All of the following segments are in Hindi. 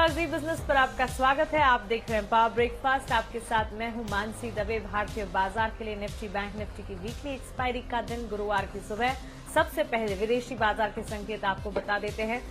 नमस्कार, जी बिजनेस पर आपका स्वागत है। आप देख रहे हैं पावर ब्रेकफास्ट। आपके साथ मैं हूं मानसी दवे। भारतीय बाजार के लिए निफ्टी बैंक निफ्टी की वीकली एक्सपायरी का दिन गुरुवार की सुबह। सबसे पहले विदेशी बाजार के संकेत आपको बता देते हैं।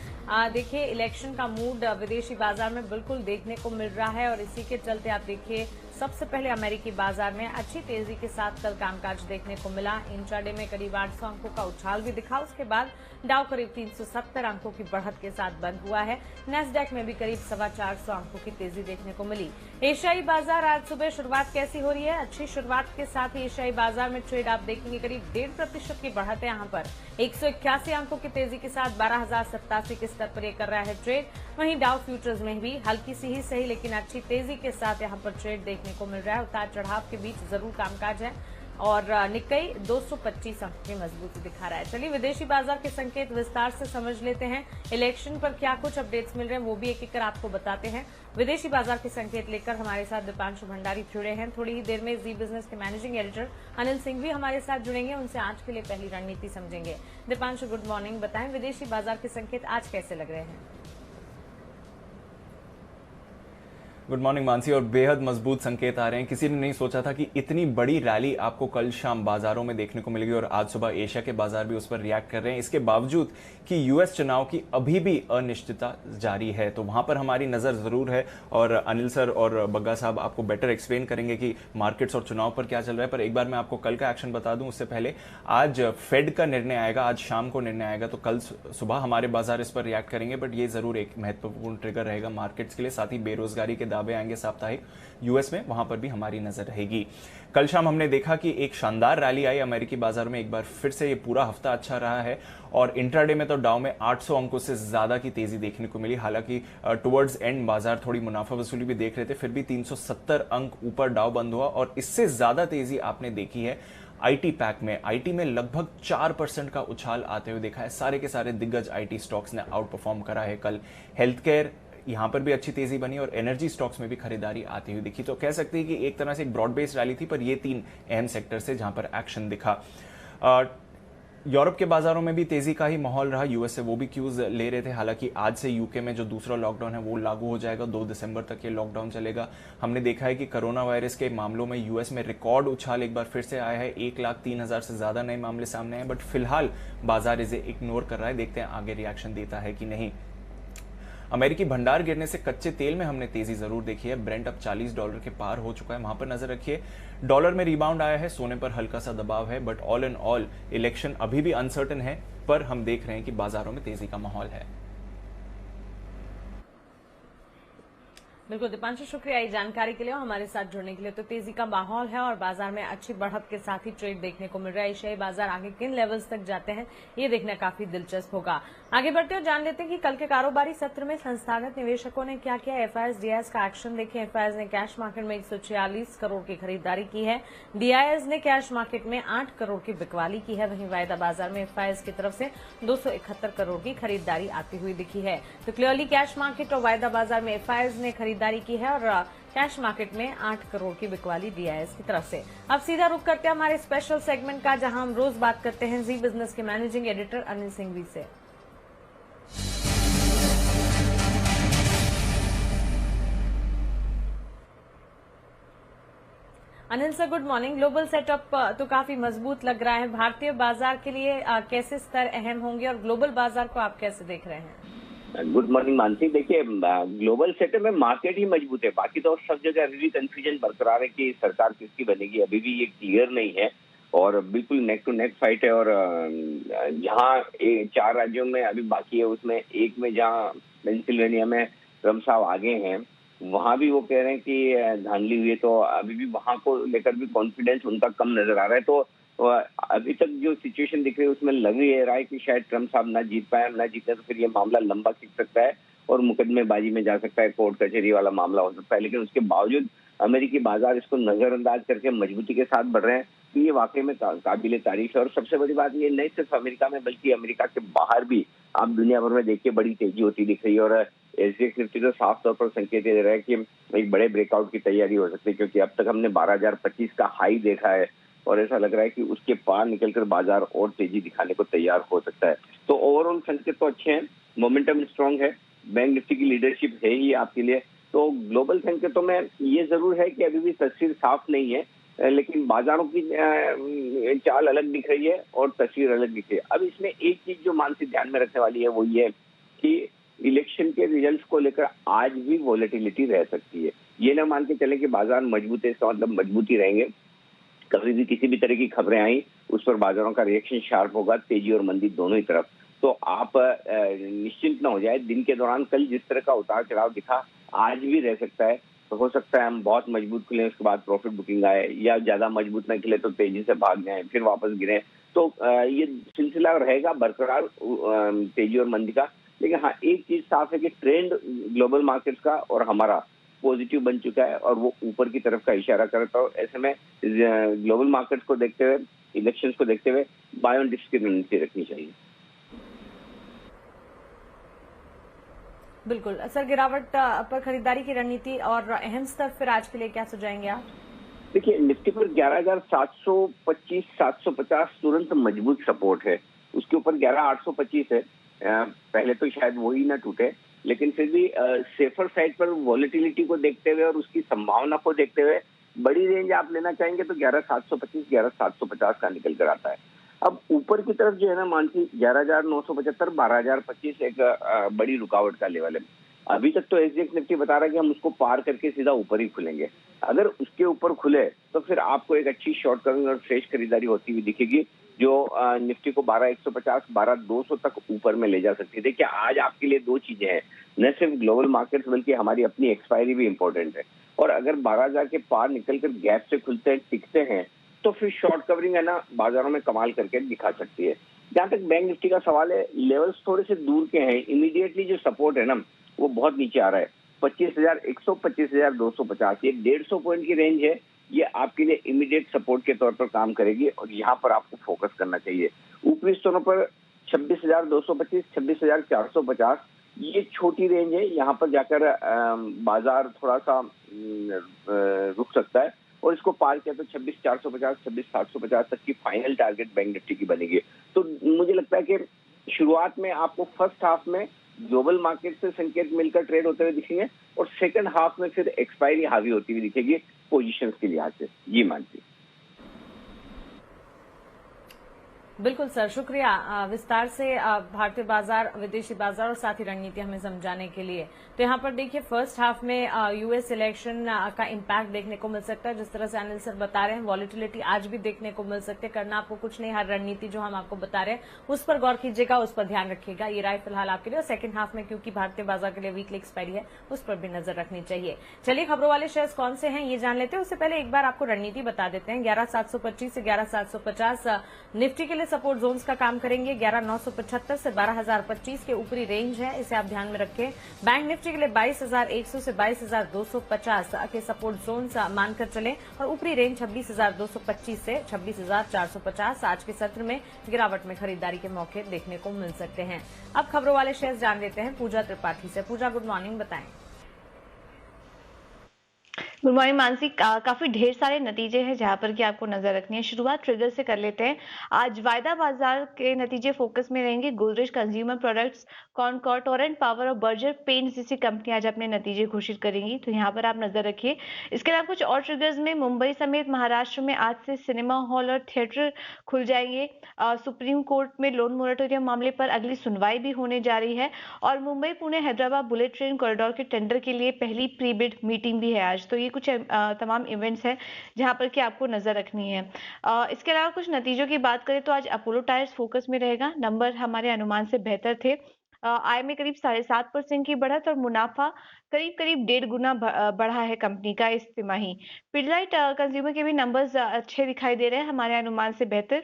देखिए, इलेक्शन का मूड विदेशी बाजार में बिल्कुल देखने को मिल रहा है और इसी के चलते आप देखिए सबसे पहले अमेरिकी बाजार में अच्छी तेजी के साथ कल कामकाज देखने को मिला। इंट्राडे में करीब 800 अंकों का उछाल भी दिखा। उसके बाद डाउ करीब 370 अंकों की बढ़त के साथ बंद हुआ है। नेस्डैक में भी करीब 425 अंकों की तेजी देखने को मिली। एशियाई बाजार आज सुबह शुरुआत कैसी हो रही है? अच्छी शुरुआत के साथ ही एशियाई बाजार में ट्रेड आप देखेंगे करीब 1.5% की बढ़त है। यहाँ पर 181 अंकों की तेजी के साथ 12,087 के स्तर पर ये कर रहा है ट्रेड। वहीं डाउ फ्यूचर्स में भी हल्की सी ही सही लेकिन अच्छी तेजी के साथ यहाँ पर ट्रेड देखने को मिल रहा है। उतार चढ़ाव के बीच जरूर कामकाज है और निक्केई 225 अंक की मजबूती दिखा रहा है। चलिए विदेशी बाजार के संकेत विस्तार से समझ लेते हैं। इलेक्शन पर क्या कुछ अपडेट्स मिल रहे हैं वो भी एक एक कर आपको बताते हैं। विदेशी बाजार के संकेत लेकर हमारे साथ दीपांशु भंडारी जुड़े हैं। थोड़ी ही देर में जी बिजनेस के मैनेजिंग एडिटर अनिल सिंह भी हमारे साथ जुड़ेंगे। उनसे आज के लिए पहली रणनीति समझेंगे। Deepanshu, good morning. बताएं विदेशी बाजार के संकेत आज कैसे लग रहे हैं? Good morning Mansi. और बेहद मजबूत संकेत आ रहे हैं। किसी ने नहीं सोचा था कि इतनी बड़ी रैली आपको कल शाम बाजारों में देखने को मिलेगी और आज सुबह एशिया के बाजार भी उस पर रिएक्ट कर रहे हैं, इसके बावजूद कि यूएस चुनाव की अभी भी अनिश्चितता जारी है। तो वहां पर हमारी नजर जरूर है और अनिल सर और बग्गा साहब आपको बेटर एक्सप्लेन करेंगे कि मार्केट्स और चुनाव पर क्या चल रहा है। पर एक बार मैं आपको कल का एक्शन बता दूं उससे पहले, आज फेड का निर्णय आएगा, आज शाम को निर्णय आएगा, तो कल सुबह हमारे बाजार इस पर रिएक्ट करेंगे। बट ये जरूर एक महत्वपूर्ण ट्रिगर रहेगा मार्केट्स के लिए। साथ ही बेरोजगारी के दावे आएंगे साप्ताहिक यूएस में, वहां पर भी हमारी नजर रहेगी। कल शाम हमने देखा कि एक शानदार रैली आई अमेरिकी बाजार में। एक बार फिर से ये पूरा हफ्ता अच्छा रहा है और इंट्राडे में तो डाउ में 800 अंकों से ज्यादा की तेजी देखने को मिली। हालांकि टुवर्ड्स एंड बाजार थोड़ी मुनाफा वसूली भी देख रहे थे, फिर भी 370 अंक ऊपर डाउ बंद हुआ और इससे ज्यादा तेजी आपने देखी है आईटी पैक में। आईटी में लगभग 4% का उछाल आते हुए देखा है। सारे के सारे दिग्गज आईटी स्टॉक्स ने आउट परफॉर्म करा है कल। हेल्थ केयर यहां पर भी अच्छी तेजी बनी और एनर्जी स्टॉक्स में भी खरीदारी आती हुई दिखी। तो कह सकते हैं कि एक तरह से एक ब्रॉड बेस्ड रैली थी, पर ये 3 अहम सेक्टर से जहां पर एक्शन दिखा। यूरोप के बाजारों में भी तेजी का ही माहौल रहा। यूएस से वो भी क्यूज ले रहे थे। हालांकि आज से यूके में जो दूसरा लॉकडाउन है वो लागू हो जाएगा। 2 दिसंबर तक ये लॉकडाउन चलेगा। हमने देखा है कि कोरोना वायरस के मामलों में यूएस में रिकॉर्ड उछाल एक बार फिर से आया है। 1,03,000 से ज्यादा नए मामले सामने आए, बट फिलहाल बाजार इसे इग्नोर कर रहा है। देखते हैं आगे रिएक्शन देता है कि नहीं। अमेरिकी भंडार गिरने से कच्चे तेल में हमने तेजी जरूर देखी है। ब्रेंट अब $40 के पार हो चुका है, वहां पर नजर रखिए। डॉलर में रिबाउंड आया है, सोने पर हल्का सा दबाव है, but all in all election अभी भी अनसर्टेन है, पर हम देख रहे हैं कि बाजारों में तेजी का माहौल है। बिल्कुल दीपांशु, शुक्रिया ये जानकारी के लिए और हमारे साथ जुड़ने के लिए। तो तेजी का माहौल है और बाजार में अच्छी बढ़त के साथ ही ट्रेड देखने को मिल रहा है। एशियाई बाजार आगे किन लेवल्स तक जाते हैं ये देखना काफी दिलचस्प होगा। आगे बढ़ते और जान लेते हैं कि कल के कारोबारी सत्र में संस्थागत निवेशकों ने क्या किया। एफआईएस डीआईएस का एक्शन देखें। एफआईएस ने कैश मार्केट में 146 करोड़ की खरीदारी की है। डीआईएस ने कैश मार्केट में 8 करोड़ की बिकवाली की है। वहीं वायदा बाजार में एफआईएस की तरफ से 271 करोड़ की खरीदारी आती हुई दिखी है। तो क्लियरली कैश मार्केट और वायदा बाजार में एफआईएस ने खरीदारी की है और कैश मार्केट में 8 करोड़ की बिकवाली डीआईएस की तरफ से। अब सीधा रुख करते हैं हमारे स्पेशल सेगमेंट का, जहां हम रोज बात करते हैं जी बिजनेस के मैनेजिंग एडिटर अनिल सिंघवी से। Anil sir, good morning. Global setup तो काफी मजबूत लग रहा है। भारतीय बाजार के लिए कैसे स्तर अहम होंगे और ग्लोबल बाजार को आप कैसे देख रहे हैं? Good morning Mansi. देखिए, ग्लोबल सेक्टर में मार्केट ही मजबूत है, बाकी तो सब जगह अभी भी कंफ्यूजन बरकरार है कि सरकार किसकी बनेगी, अभी भी ये क्लियर नहीं है और बिल्कुल नेक टू नेक फाइट है। और जहाँ 4 राज्यों में अभी बाकी है, उसमें एक में जहाँ पेंसिल्वेनिया में ट्रम्प साहब आगे हैं, वहां भी वो कह रहे हैं कि धांधली हुई है, तो अभी भी वहां को लेकर भी कॉन्फिडेंस उनका कम नजर आ रहा है। तो अभी तक जो सिचुएशन दिख रही है उसमें लग ही रहा है कि शायद ट्रम्प साहब ना जीत पाए। ना जीते तो फिर ये मामला लंबा खिंच सकता है और मुकदमेबाजी में जा सकता है, कोर्ट कचहरी वाला मामला हो सकता है। लेकिन उसके बावजूद अमेरिकी बाजार इसको नजरअंदाज करके मजबूती के साथ बढ़ रहे हैं, तो ये वाकई में काबिले तारीफ है। और सबसे बड़ी बात ये नहीं सिर्फ अमेरिका में बल्कि अमेरिका के बाहर भी आप दुनिया भर में देखिए बड़ी तेजी होती दिख रही है। और एसजीएक्स निफ्टी तो साफ तौर पर संकेत दे रहा है कि एक बड़े ब्रेकआउट की तैयारी हो सकती है, क्योंकि अब तक हमने 12,025 का हाई देखा है और ऐसा लग रहा है कि उसके पार निकलकर बाजार और तेजी दिखाने को तैयार हो सकता है। तो ओवरऑल संकेत तो अच्छे हैं, मोमेंटम स्ट्रांग है बैंक निफ्टी की लीडरशिप है ही आपके लिए। तो ग्लोबल संकेतों में ये जरूर है कि अभी भी तस्वीर साफ नहीं है, लेकिन बाजारों की चाल अलग दिख रही है और तस्वीर अलग दिख रही है। अब इसमें एक चीज जो मानसिक ध्यान में रखने वाली है वो ये है कि इलेक्शन के रिजल्ट्स को लेकर आज भी वॉलेटिलिटी रह सकती है। ये ना मान के चले कि बाजार मजबूत है, इसका मतलब मजबूती रहेंगे। कभी भी किसी भी तरह की खबरें आई उस पर बाजारों का रिएक्शन शार्प होगा, तेजी और मंदी दोनों ही तरफ। तो आप निश्चिंत न हो जाए। दिन के दौरान कल जिस तरह का उतार चढ़ाव दिखा आज भी रह सकता है। तो हो सकता है हम बहुत मजबूत खुले उसके बाद प्रॉफिट बुकिंग आए, या ज्यादा मजबूत न खिले तो तेजी से भाग जाए फिर वापस गिरे। तो ये सिलसिला रहेगा बरकरार तेजी और मंदी का। लेकिन हाँ, एक चीज साफ है कि ट्रेंड ग्लोबल मार्केट्स का और हमारा पॉजिटिव बन चुका है और वो ऊपर की तरफ का इशारा करता है। ऐसे में ग्लोबल मार्केट्स को देखते हुए, इलेक्शंस को देखते हुए बाय ऑन डिप्स की रणनीति रखनी चाहिए। बिल्कुल सर, गिरावट पर खरीदारी की रणनीति और अहम स्तर फिर आज के लिए क्या सुझाएंगे आप? देखिए, निफ्टी पर 11,725 750 तुरंत मजबूत सपोर्ट है। उसके ऊपर 11,825 है। पहले तो शायद वही ना टूटे, लेकिन फिर भी सेफर साइड पर वॉलेटिलिटी को देखते हुए और उसकी संभावना को देखते हुए बड़ी रेंज आप लेना चाहेंगे तो 11,725 11,750 का निकल कर आता है। अब ऊपर की तरफ जो है ना मानसी, 11,975 12,025 एक बड़ी रुकावट का लेवल है। अभी तक तो एसजीएक्स निफ्टी बता रहा है कि हम उसको पार करके सीधा ऊपर ही खुलेंगे। अगर उसके ऊपर खुले तो फिर आपको एक अच्छी शॉर्ट कवरिंग और फ्रेश खरीदारी होती हुई दिखेगी, जो निफ्टी को 12,150 12,200 तक ऊपर में ले जा सकती है। देखिए, आज आपके लिए दो चीजें हैं, न सिर्फ ग्लोबल मार्केट्स बल्कि हमारी अपनी एक्सपायरी भी इंपॉर्टेंट है। और अगर 12,000 के पार निकलकर गैप से खुलते हैं, टिकते हैं, तो फिर शॉर्ट कवरिंग है ना बाजारों में कमाल करके दिखा सकती है। जहां तक बैंक निफ्टी का सवाल है, लेवल्स थोड़े से दूर के हैं। इमीडिएटली जो सपोर्ट है ना वो बहुत नीचे आ रहा है, 25,100 25,250, ये 150 पॉइंट की रेंज है। ये आपके लिए इमीडिएट सपोर्ट के तौर पर काम करेगी और यहाँ पर आपको फोकस करना चाहिए। ऊपरी स्तरों पर 26,225 26,450 ये छोटी रेंज है, यहाँ पर जाकर बाजार थोड़ा सा रुक सकता है और इसको पार किया तो 26,450 26,750 तक की फाइनल टारगेट बैंक निफ्टी की बनेगी। तो मुझे लगता है कि शुरुआत में आपको फर्स्ट हाफ में ग्लोबल मार्केट से संकेत मिलकर ट्रेड होते हुए दिखेंगे और सेकंड हाफ में फिर एक्सपायरी हावी होती हुई दिखेगी पोजीशंस के लिहाज से। जी मानसी। बिल्कुल सर, शुक्रिया विस्तार से भारतीय बाजार, विदेशी बाजार और साथ ही रणनीति हमें समझाने के लिए। तो यहाँ पर देखिए, फर्स्ट हाफ में यूएस इलेक्शन का इम्पैक्ट देखने को मिल सकता है। जिस तरह से अनिल सर बता रहे हैं, वॉलेटिलिटी आज भी देखने को मिल सकती है। करना आपको कुछ नहीं, हर रणनीति जो हम आपको बता रहे हैं उस पर गौर कीजिएगा, उस पर ध्यान रखिएगा। ये राय फिलहाल आपके लिए। और सेकंड हाफ में क्योंकि भारतीय बाजार के लिए वीकली एक्सपायरी है, उस पर भी नजर रखनी चाहिए। चलिए, खबरों वाले शेयर्स कौन से हैं ये जान लेते हैं। उससे पहले एक बार आपको रणनीति बता देते हैं। 11,725 से 11,750 निफ्टी के लिए सपोर्ट जोन्स का काम करेंगे। 11,975 से 12,025 के ऊपरी रेंज है, इसे आप ध्यान में रखें। बैंक निफ्टी के लिए 22,100 से 22,250 के सपोर्ट जोन्स मानकर चलें और ऊपरी रेंज 26,225 से 26,450। आज के सत्र में गिरावट में खरीदारी के मौके देखने को मिल सकते हैं। अब खबरों वाले शेयर्स जान लेते हैं पूजा त्रिपाठी से। पूजा, गुड मॉर्निंग, बताएं। Good morning Mansi. काफी ढेर सारे नतीजे हैं जहां पर कि आपको नजर रखनी है। शुरुआत ट्रिगर से कर लेते हैं। आज वायदा बाजार के नतीजे फोकस में रहेंगे। Godrej Consumer Products, Concord, Torrent Power और बर्जर पेंट्स जैसी कंपनी आज अपने नतीजे घोषित करेंगी, तो यहाँ पर आप नजर रखिए। इसके अलावा कुछ और ट्रिगर्स में मुंबई समेत महाराष्ट्र में आज से सिनेमा हॉल और थिएटर खुल जाएंगे। सुप्रीम कोर्ट में लोन मोरेटोरियम मामले पर अगली सुनवाई भी होने जा रही है और Mumbai Pune Hyderabad bullet train corridor के टेंडर के लिए पहली प्री बिड मीटिंग भी है आज। तो ये कुछ तमाम इवेंट्स हैं जहां पर कि आपको नजर रखनी है। इसके अलावा कुछ नतीजों की बात करें तो आज अपोलो टायर्स फोकस में रहेगा। नंबर हमारे अनुमान से बेहतर थे। आय में करीब 7.5% की बढ़त और मुनाफा करीब 1.5 गुना बढ़ा है कंपनी का इस तिमाही। पिडलाइट कंज्यूमर के भी नंबर्स अच्छे दिखाई दे रहे हैं, हमारे अनुमान से बेहतर।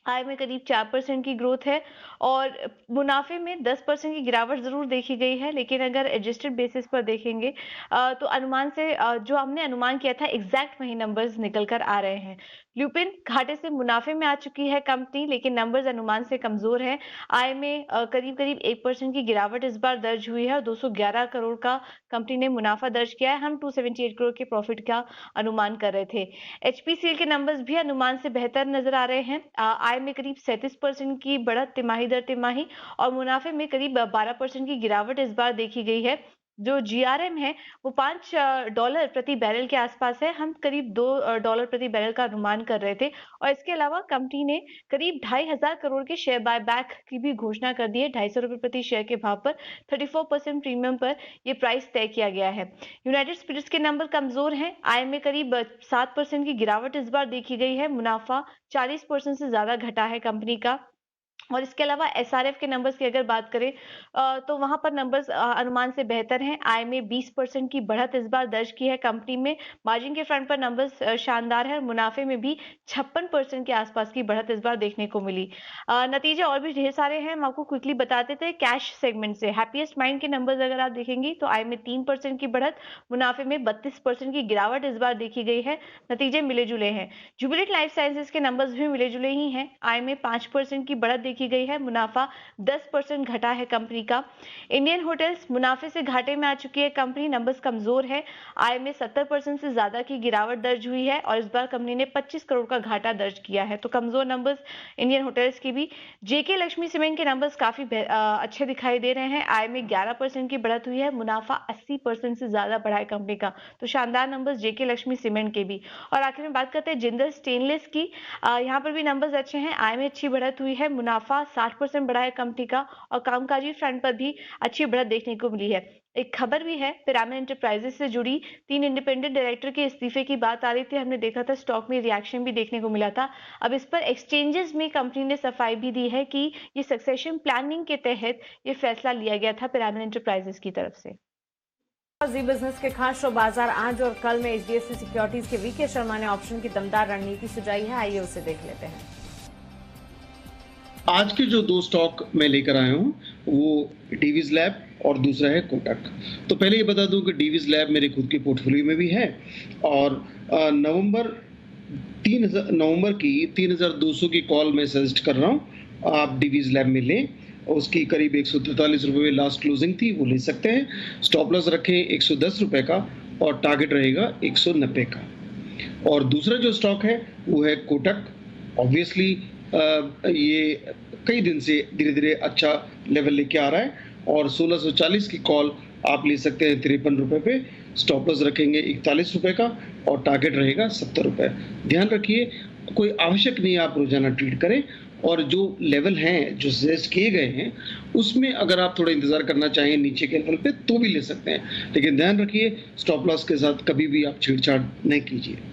आय में करीब 4% की ग्रोथ है और मुनाफे में 10% की गिरावट जरूर देखी गई है, लेकिन अगर एडजस्टेड बेसिस पर देखेंगे तो अनुमान से जो हमने अनुमान किया था एग्जैक्ट वही नंबर्स निकल कर आ रहे हैं। ल्यूपिन घाटे से मुनाफे में आ चुकी है कंपनी, लेकिन नंबर्स अनुमान से कमजोर है। आय में करीब 1% की गिरावट इस बार दर्ज हुई है और 211 करोड़ का कंपनी ने मुनाफा दर्ज किया है। हम 278 करोड़ के प्रॉफिट का अनुमान कर रहे थे। एचपीसीएल के नंबर्स भी अनुमान से बेहतर नजर आ रहे हैं। आय में करीब 37% की बढ़त तिमाही दर तिमाही और मुनाफे में करीब 12% की गिरावट इस बार देखी गई है। जो जीआरएम है वो $5 प्रति बैरल के आसपास है। हम करीब $2 प्रति बैरल का अनुमान कर रहे थे और इसके अलावा कंपनी ने करीब 2,500 करोड़ के शेयर बायबैक की भी घोषणा कर दी है। ₹250 प्रति शेयर के भाव पर 34% प्रीमियम पर ये प्राइस तय किया गया है। यूनाइटेड स्पिरिट्स के नंबर कमजोर हैं। आय में करीब 7% की गिरावट इस बार देखी गई है। मुनाफा 40% से ज्यादा घटा है कंपनी का। और इसके अलावा एसआरएफ के नंबर्स की अगर बात करें तो वहां पर नंबर्स अनुमान से बेहतर हैं। आय में 20% की बढ़त इस बार दर्ज की है कंपनी में। मार्जिन के फ्रंट पर नंबर्स शानदार है और मुनाफे में भी 56% के आसपास की बढ़त इस बार देखने को मिली। नतीजे और भी ढेर सारे हैं, हम आपको क्विकली बताते थे। कैश सेगमेंट से हैप्पीएस्ट माइंड के नंबर्स अगर आप देखेंगी तो आय में 3% की बढ़त, मुनाफे में 32% की गिरावट इस बार देखी गई है। नतीजे मिले जुले हैं। जुबिलेंट लाइफ साइंसेज के नंबर्स भी मिले जुले ही हैं। आय में 5% की बढ़त देखी गई है, मुनाफा 10% घटा है कंपनी का। इंडियन होटल्स मुनाफे से घाटे में आ चुकी है कंपनी, नंबर्स कमजोर है। आय में 70% से ज्यादा की गिरावट दर्ज हुई है और इस बार कंपनी ने 25 करोड़ का घाटा दर्ज किया है। तो कमजोर नंबर्स इंडियन होटल्स की भी। जेके लक्ष्मी सीमेंट के नंबर्स काफी अच्छे दिखाई दे रहे हैं। आय में 11% की बढ़त हुई है, मुनाफा 80% से ज्यादा बढ़ा है कंपनी का। तो शानदार नंबर्स जेके लक्ष्मी सीमेंट के भी। और आखिर में बात करते हैं जिंदल स्टेनलेस की। यहाँ पर भी नंबर्स अच्छे हैं। आय में अच्छी बढ़त हुई है, मुनाफा 60% बढ़ा है कंपनी का और कामकाजी फ्रंट पर भी अच्छी बढ़त देखने को मिली है। एक खबर भी है पिरामिड एंटरप्राइजेस से जुड़ी। 3 इंडिपेंडेंट डायरेक्टर के इस्तीफे की बात आ रही थी, हमने देखा था स्टॉक में रिएक्शन भी देखने को मिला था। अब इस पर एक्सचेंजेस में कंपनी ने सफाई भी दी है कि ये सक्सेशन प्लानिंग के तहत ये फैसला लिया गया था पिरामिड एंटरप्राइजेस की तरफ से। जी बिजनेस के खास शो बाजार आज और कल में एचडीएफसी सिक्योरिटीज के वीके शर्मा ने ऑप्शन की दमदार रणनीति सुझाई है। आइए उसे देख लेते हैं। आज के जो 2 स्टॉक मैं लेकर आया हूँ वो डीवीज लैब और दूसरा है कोटक। तो पहले ये बता दूं कि डीवीज लैब मेरे खुद के पोर्टफोलियो में भी है और नवंबर की 3,200 की कॉल मैं सजेस्ट कर रहा हूँ, आप डीवीज लैब में लें। उसकी करीब 143 रुपये में लास्ट क्लोजिंग थी, वो ले सकते हैं। स्टॉप लॉस रखें 110 रुपये का और टारगेट रहेगा 190 का। और दूसरा जो स्टॉक है वो है कोटक। ऑब्वियसली ये कई दिन से धीरे धीरे अच्छा लेवल लेके आ रहा है और 1640 की कॉल आप ले सकते हैं 53 रुपये पे। स्टॉप लॉस रखेंगे 41 रुपये का और टारगेट रहेगा 70 रुपये। ध्यान रखिए, कोई आवश्यक नहीं आप रोजाना ट्रेड करें और जो लेवल हैं जो सजेस्ट किए गए हैं उसमें अगर आप थोड़ा इंतजार करना चाहें नीचे के लेवल पे तो भी ले सकते हैं, लेकिन ध्यान रखिए स्टॉप लॉस के साथ कभी भी आप छेड़छाड़ नहीं कीजिए।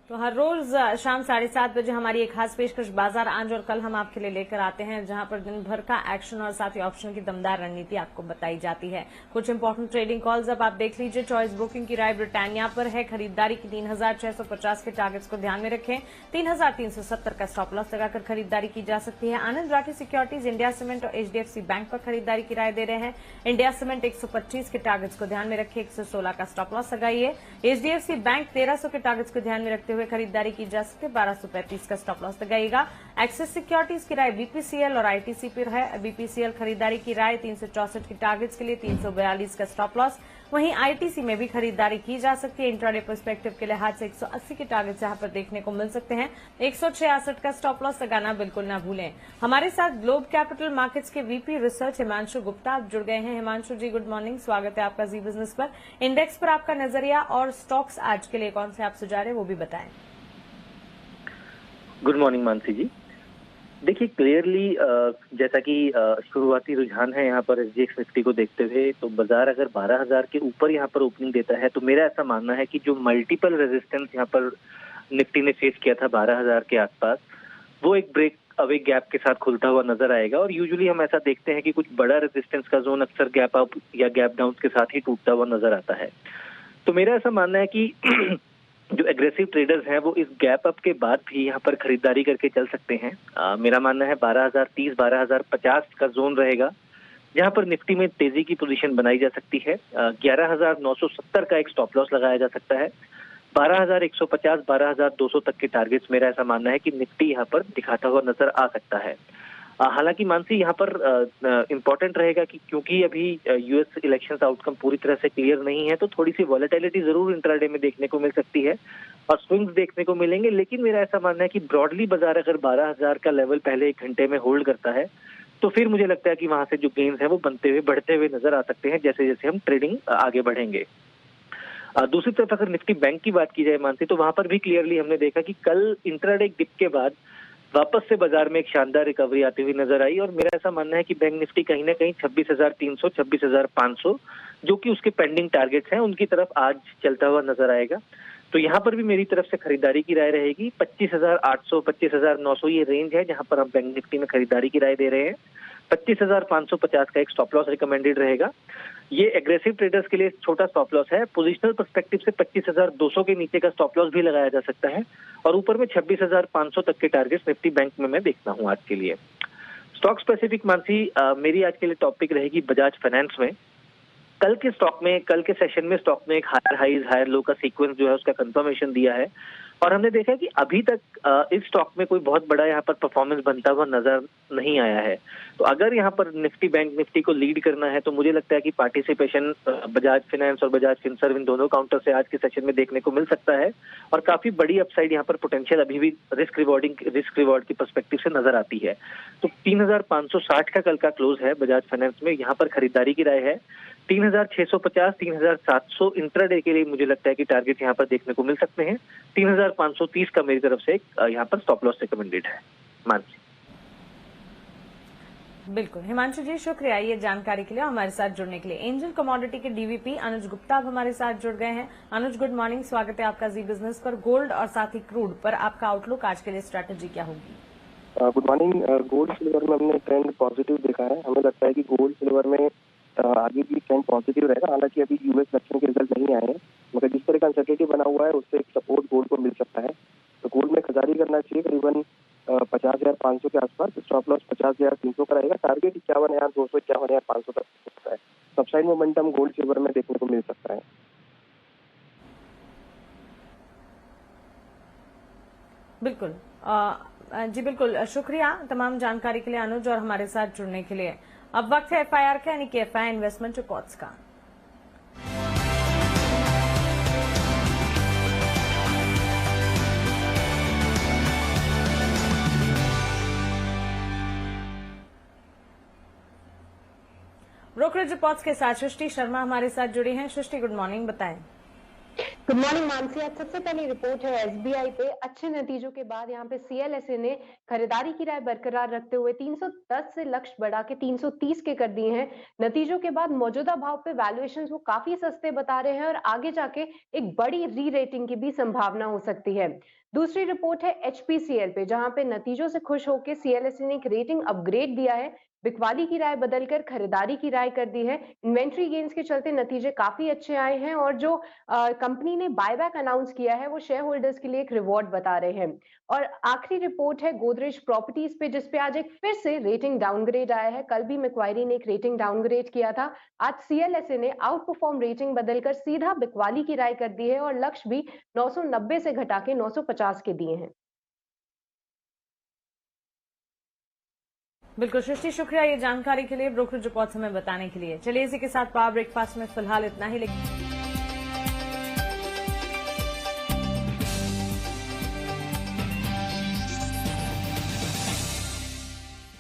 तो हर रोज शाम 7:30 बजे हमारी एक खास पेशकश बाजार आज और कल हम आपके लिए लेकर आते हैं, जहां पर दिन भर का एक्शन और साथ ही ऑप्शन की दमदार रणनीति आपको बताई जाती है। कुछ इंपॉर्टेंट ट्रेडिंग कॉल्स अब आप देख लीजिए। चॉइस ब्रोकिंग की राय ब्रिटानिया पर है। खरीदारी की 3,650 के टारगेट्स को ध्यान में रखें। 3,370 का स्टॉप लॉस लगाकर खरीदारी की जा सकती है। आनंद राठी सिक्योरिटीज, इंडिया सीमेंट और एचडीएफसी बैंक पर खरीदारी की राय दे रहे हैं। इंडिया सीमेंट 125 के टारगेट्स को ध्यान में रखें, 116 का स्टॉप लॉस लगाइए। एचडीएफसी बैंक 1300 के टारगेट्स को ध्यान में रखते हुए खरीदारी की जा सकती है, 1235 का स्टॉप लॉस लगाइएगा। एक्सिस सिक्योरिटीज की राय बीपीसीएल और आईटीसी पर है। बीपीसीएल खरीदारी की राय 364 के टारगेट्स के लिए, 342 का स्टॉप लॉस। वहीं आईटीसी में भी खरीदारी की जा सकती है। इंट्राडे पर्सपेक्टिव के लिहाज से 180 के टारगेट्स यहां पर देखने को मिल सकते हैं, 166 का स्टॉप लॉस लगाना बिल्कुल ना भूलें। हमारे साथ ग्लोब कैपिटल मार्केट्स के वीपी रिसर्च हिमांशु गुप्ता आप जुड़ गए हैं। हिमांशु जी गुड मॉर्निंग, स्वागत है आपका जी बिजनेस पर। इंडेक्स पर आपका नजरिया और स्टॉक्स आज के लिए कौन से आप सुझा रहे हैं वो भी बताएं। गुड मॉर्निंग मानसी जी। देखिए क्लियरली जैसा कि शुरुआती रुझान है यहाँ पर एसजीएक्स निफ्टी को देखते हुए, तो बाजार अगर 12,000 के ऊपर यहाँ पर ओपनिंग देता है तो मेरा ऐसा मानना है कि जो मल्टीपल रेजिस्टेंस यहाँ पर निफ्टी ने फेस किया था 12,000 के आसपास, वो एक ब्रेक अवे गैप के साथ खुलता हुआ नजर आएगा। और यूजुअली हम ऐसा देखते हैं कि कुछ बड़ा रेजिस्टेंस का जोन अक्सर गैप अप या गैप डाउन के साथ ही टूटता हुआ नजर आता है। तो मेरा ऐसा मानना है कि जो एग्रेसिव ट्रेडर्स हैं वो इस गैप अप के बाद भी यहाँ पर खरीदारी करके चल सकते हैं। मेरा मानना है 12,030 12,050 का जोन रहेगा जहाँ पर निफ्टी में तेजी की पोजीशन बनाई जा सकती है। 11,970 का एक स्टॉप लॉस लगाया जा सकता है। 12,150 12,200 तक के टारगेट्स मेरा ऐसा मानना है कि निफ्टी यहाँ पर दिखाता हुआ नजर आ सकता है। हालांकि मानसी यहाँ पर इम्पोर्टेंट रहेगा कि क्योंकि अभी यूएस इलेक्शंस आउटकम पूरी तरह से क्लियर नहीं है, तो थोड़ी सी वॉलेटिलिटी जरूर इंट्राडे में देखने को मिल सकती है और स्विंग्स देखने को मिलेंगे। लेकिन मेरा ऐसा मानना है कि ब्रॉडली बाजार अगर 12,000 का लेवल पहले 1 घंटे में होल्ड करता है तो फिर मुझे लगता है कि वहां से जो गेन्स है वो बढ़ते हुए नजर आ सकते हैं जैसे जैसे हम ट्रेडिंग आगे बढ़ेंगे। दूसरी तरफ अगर निफ्टी बैंक की बात की जाए मानसी, तो वहां पर भी क्लियरली हमने देखा कि कल इंट्राडे डिप के बाद वापस से बाजार में एक शानदार रिकवरी आती हुई नजर आई और मेरा ऐसा मानना है कि बैंक निफ्टी कहीं ना कहीं 26,300 26,500 जो कि उसके पेंडिंग टारगेट्स हैं उनकी तरफ आज चलता हुआ नजर आएगा। तो यहाँ पर भी मेरी तरफ से खरीदारी की राय रहेगी। 25,800 25,900 ये रेंज है जहां पर हम बैंक निफ्टी में खरीदारी की राय दे रहे हैं। 25,550 का एक स्टॉप लॉस रिकमेंडेड रहेगा। ये एग्रेसिव ट्रेडर्स के लिए छोटा स्टॉप लॉस है। पोजिशनल पर्सपेक्टिव से 25,200 के नीचे का स्टॉप लॉस भी लगाया जा सकता है और ऊपर में 26,500 तक के टारगेट्स निफ्टी बैंक में मैं देखता हूं आज के लिए। स्टॉक स्पेसिफिक मानसी मेरी आज के लिए टॉपिक रहेगी बजाज फाइनेंस में। कल के सेशन में स्टॉक ने एक हायर हाईज हायर लो का सीक्वेंस जो है उसका कंफर्मेशन दिया है और हमने देखा है कि अभी तक इस स्टॉक में कोई बहुत बड़ा यहाँ पर परफॉर्मेंस बनता हुआ नजर नहीं आया है। तो अगर यहाँ पर निफ्टी बैंक निफ्टी को लीड करना है तो मुझे लगता है कि पार्टिसिपेशन बजाज फाइनेंस और बजाज फिनसर्व इन दोनों काउंटर से आज के सेशन में देखने को मिल सकता है और काफी बड़ी अपसाइड यहाँ पर पोटेंशियल अभी भी रिस्क रिवॉर्ड की पर्सपेक्टिव से नजर आती है। तो 3,560 का कल का क्लोज है बजाज फाइनेंस में, यहाँ पर खरीदारी की राय है। 3,650 3,700 इंट्राडे के लिए मुझे लगता है कि टारगेट यहाँ पर देखने को मिल सकते हैं। 3,530 का मेरी तरफ से यहाँ पर स्टॉप लॉस रिकमेंडेड है। मानसी बिल्कुल हिमांशु जी, शुक्रिया ये जानकारी के लिए, हमारे साथ जुड़ने के लिए। एंजल कमोडिटी के डीवीपी अनुज गुप्ता अब हमारे साथ जुड़ गए हैं। अनुज, गुड मॉर्निंग, स्वागत है आपका जी बिजनेस पर। गोल्ड और साथ ही क्रूड पर आपका आउटलुक आज के लिए, स्ट्रैटेजी क्या होगी? Good morning. गोल्ड सिल्वर में हमने ट्रेंड पॉजिटिव देखा है। हमें लगता है कि गोल्ड सिल्वर में आगे भी ट्रेंड पॉजिटिव रहेगा। हालांकि अभी यूएस इलेक्शन के रिजल्ट नहीं आए हैं, मगर जिस तरह का अनसर्टेनिटी बना हुआ है उससे एक सपोर्ट गोल्ड को मिल सकता है। तो गोल्ड में खरीदारी करना चाहिए करीबन 50,500 के आसपास। स्टॉप लॉस 50,300 का रहेगा। टारगेट 51,200 51,500 तक हो सकता है। सबसाइड मोमेंटम गोल्ड सिल्वर में देखने को मिल सकता है। बिल्कुल जी बिल्कुल, शुक्रिया तमाम जानकारी के लिए अनुज और हमारे साथ जुड़ने के लिए। अब वक्त है एफआईआर का, यानी कि एफआई इन्वेस्टमेंट रिकॉर्ड्स का। ब्रोकरेज रिपोर्ट्स के साथ सृष्टि शर्मा हमारे साथ जुड़ी हैं। सृष्टि, गुड मॉर्निंग, बताएं। Good morning Mansi. आज सबसे पहली रिपोर्ट है एसबीआई पे। अच्छे नतीजों के बाद यहाँ पे सीएलएसए ने खरीदारी की राय बरकरार रखते हुए 310 से लक्ष्य बढ़ा के 330 के कर दिए हैं। नतीजों के बाद मौजूदा भाव पे वैल्यूएशंस वो काफी सस्ते बता रहे हैं और आगे जाके एक बड़ी री रेटिंग की भी संभावना हो सकती है। दूसरी रिपोर्ट है एचपीसीएल पे, जहां पे नतीजों से खुश होकर सीएलएसए ने एक रेटिंग अपग्रेड दिया है। बिकवाली की राय बदलकर खरीदारी की राय कर दी है। इन्वेंट्री गेन्स के चलते नतीजे काफी अच्छे आए हैं और जो कंपनी ने बायबैक अनाउंस किया है वो शेयर होल्डर्स के लिए एक रिवॉर्ड बता रहे हैं। और आखिरी रिपोर्ट है गोदरेज प्रॉपर्टीज पे, जिसपे आज एक फिर से रेटिंग डाउनग्रेड आया है। कल भी मैक्वायरी ने एक रेटिंग डाउनग्रेड किया था। आज सीएलएसए ने आउट परफॉर्म रेटिंग बदलकर सीधा बिकवाली की राय कर दी है और लक्ष्य भी 990 से घटा के 950 के दिए हैं। बिल्कुल सृष्टि, शुक्रिया ये जानकारी के लिए, ब्रोकरेज रिपोर्ट्स हमें बताने के लिए। चलिए इसी के साथ पावर ब्रेकफास्ट में फिलहाल इतना ही।